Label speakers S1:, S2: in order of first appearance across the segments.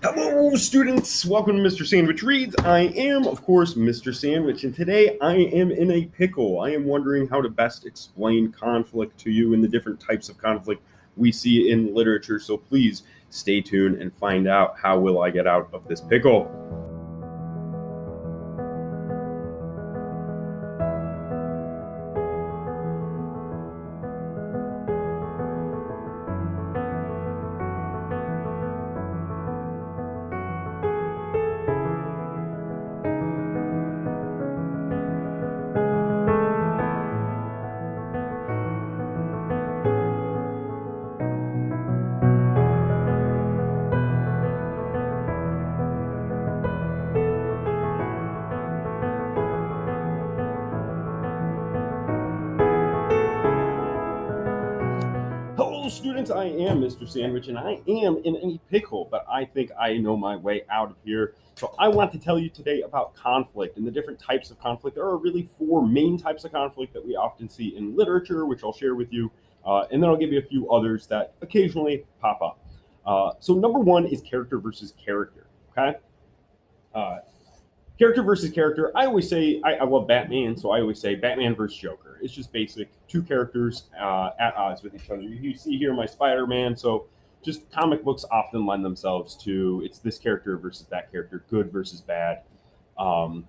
S1: Hello, students. Welcome to Mr. Sandwich Reads. I am, of course, Mr. Sandwich, and today I am in a pickle. I am wondering how to best explain conflict to you and the different types of conflict we see in literature. So please stay tuned and find out how will I get out of this pickle. Hello, students. I am Mr. Sandwich, and I am in a pickle, but I think I know my way out of here. So I want to tell you today about conflict and the different types of conflict. There are really four main types of conflict that we often see in literature, which I'll share with you, and then I'll give you a few others that occasionally pop up. So number one is character versus character. Okay. Uh, Character versus character. I always say I love Batman, so I always say Batman versus Joker. It's just basic. Two characters at odds with each other. You see here my Spider-Man. So just comic books often lend themselves to it's this character versus that character, good versus bad. Um,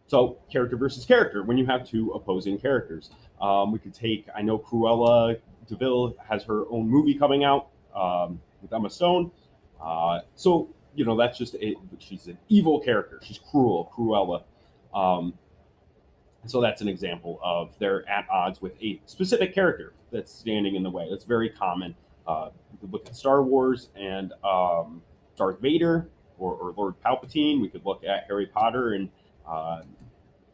S1: so character versus character when you have two opposing characters. We could take. I know Cruella Deville has her own movie coming out with Emma Stone. So that's just she's an evil character. She's Cruella. Um, so that's an example of they're at odds with a specific character that's standing in the way. That's very common. We could look at Star Wars and Darth Vader or Lord Palpatine. We could look at Harry Potter and uh,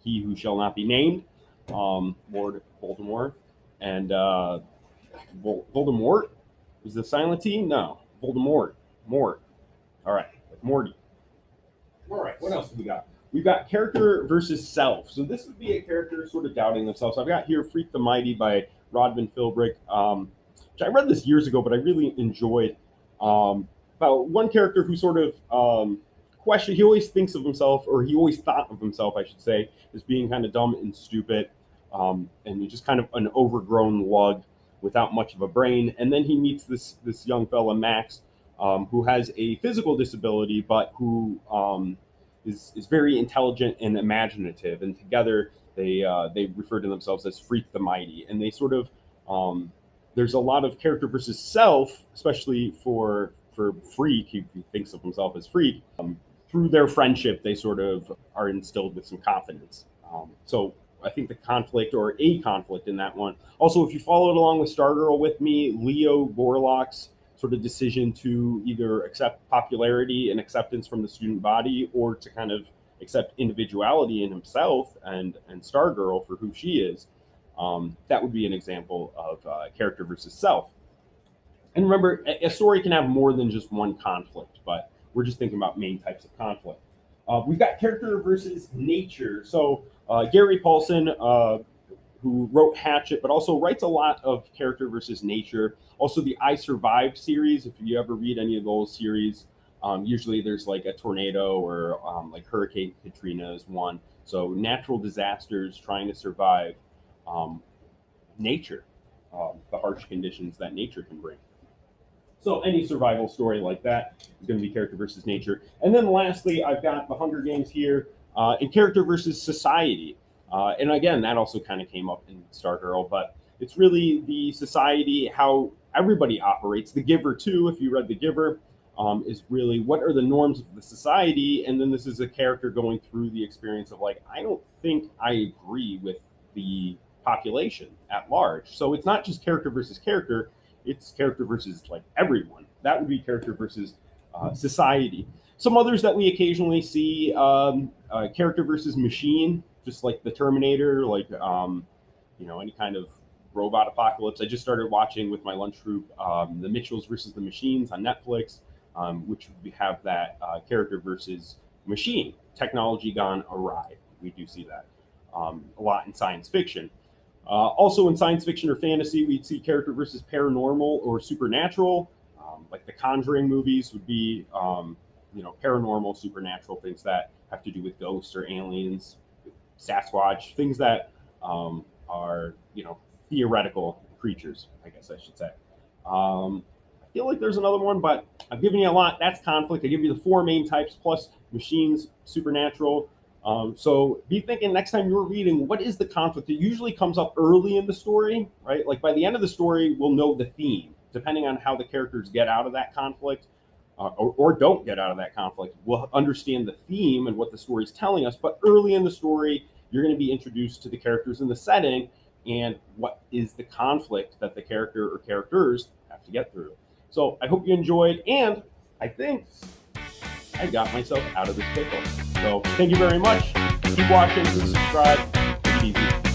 S1: He Who Shall Not Be Named, Lord Voldemort, and Voldemort. Is the silent T? No, Voldemort. Mort. All right, like Morty. All right, what else do we got? We've got character versus self. So this would be a character sort of doubting themselves. So I've got here Freak the Mighty by Rodman Philbrick, which I read this years ago, but I really enjoyed. About one character who sort of question. He always thinks of himself, or he always thought of himself, I should say, as being kind of dumb and stupid, and he's just kind of an overgrown lug without much of a brain. And then he meets this young fella Max, who has a physical disability, but who is very intelligent and imaginative. And together they refer to themselves as Freak the Mighty. And they sort of there's a lot of character versus self, especially for Freak. He thinks of himself as Freak. Through their friendship, they sort of are instilled with some confidence. So I think the conflict or a conflict in that one. Also, if you followed along with Stargirl with me, Leo Gorlock's sort of decision to either accept popularity and acceptance from the student body or to kind of accept individuality in himself and Stargirl for who she is. That would be an example of character versus self. And remember, a story can have more than just one conflict, but we're just thinking about main types of conflict. We've got character versus nature. So Gary Paulson, who wrote Hatchet, but also writes a lot of character versus nature. Also, the I Survived series, if you ever read any of those series, usually there's like a tornado or like Hurricane Katrina is one. So natural disasters trying to survive nature, the harsh conditions that nature can bring. So any survival story like that is going to be character versus nature. And then lastly, I've got the Hunger Games here in character versus society. And again, that also kind of came up in Stargirl, but it's really the society, how everybody operates. The Giver, too, if you read The Giver, is really what are the norms of the society. And then this is a character going through the experience of like, I don't think I agree with the population at large. So it's not just character versus character, it's character versus like everyone. That would be character versus society. Some others that we occasionally see character versus machine, just like the Terminator, like any kind of robot apocalypse. I just started watching with my lunch group the Mitchells versus the Machines on Netflix, which we have that character versus machine, technology gone awry. We do see that a lot in science fiction. Also, in science fiction or fantasy, we'd see character versus paranormal or supernatural. Like the Conjuring movies would be paranormal, supernatural things that have to do with ghosts or aliens, Sasquatch, things that are theoretical creatures, I guess I should say. I feel like there's another one, but I've given you a lot. That's conflict. I give you the four main types plus machines, supernatural. So be thinking next time you're reading, what is the conflict? It usually comes up early in the story, right? Like by the end of the story, we'll know the theme, depending on how the characters get out of that conflict or don't get out of that conflict. We'll understand the theme and what the story is telling us. But early in the story, you're going to be introduced to the characters in the setting and what is the conflict that the character or characters have to get through. So I hope you enjoyed, and I think I got myself out of this pickle. So thank you very much. Keep watching, please subscribe. Take it easy.